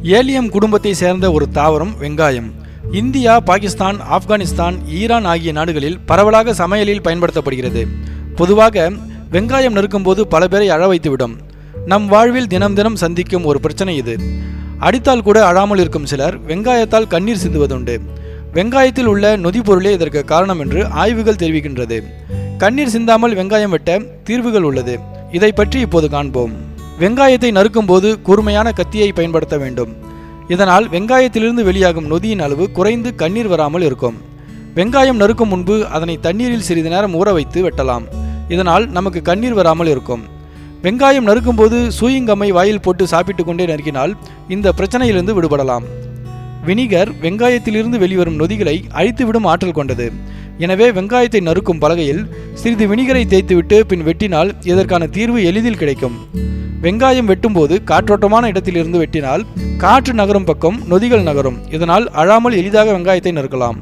ஏலியம் குடும்பத்தை சேர்ந்த ஒரு தாவரம் வெங்காயம். இந்தியா, பாகிஸ்தான், ஆப்கானிஸ்தான், ஈரான் ஆகிய நாடுகளில் பரவலாக சமையலில் பயன்படுத்தப்படுகிறது. பொதுவாக வெங்காயம் நறுக்கும்போது பல பேரை அழ வைத்துவிடும். நம் வாழ்வில் தினம் தினம் சந்திக்கும் ஒரு பிரச்சனை இது. அடித்தால் கூட அழாமல் இருக்கும் சிலர் வெங்காயத்தால் கண்ணீர் சிந்துவதுண்டு. வெங்காயத்தில் உள்ள நொதி பொருளே இதற்கு காரணம் என்று ஆய்வுகள் தெரிவிக்கின்றது. கண்ணீர் சிந்தாமல் வெங்காயம் வெட்ட தீர்வுகள் உள்ளது. இதை பற்றி இப்போது காண்போம். வெங்காயத்தை நறுக்கும் போது கூர்மையான கத்தியை பயன்படுத்த வேண்டும். இதனால் வெங்காயத்திலிருந்து வெளியாகும் நொதியின் அளவு குறைந்து கண்ணீர் வராமல் இருக்கும். வெங்காயம் நறுக்கும் முன்பு அதனை தண்ணீரில் சிறிது நேரம் ஊற வைத்து வெட்டலாம். இதனால் நமக்கு கண்ணீர் வராமல் இருக்கும். வெங்காயம் நறுக்கும் போது சூயிங்கம்மை வாயில் போட்டு சாப்பிட்டு கொண்டே நறுக்கினால் இந்த பிரச்சனையிலிருந்து விடுபடலாம். வினிகர் வெங்காயத்திலிருந்து வெளிவரும் நொதிகளை அழித்துவிடும் ஆற்றல் கொண்டது. எனவே வெங்காயத்தை நறுக்கும் பலகையில் சிறிது வினிகரை தேய்த்துவிட்டு பின் வெட்டினால் இதற்கான தீர்வு எளிதில் கிடைக்கும். வெங்காயம் வெட்டும்போது காற்றோட்டமான இடத்திலிருந்து வெட்டினால் காற்று நகரும் பக்கம் நொதிகள் நகரும். இதனால் அழாமல் எளிதாக வெங்காயத்தை நறுக்கலாம்.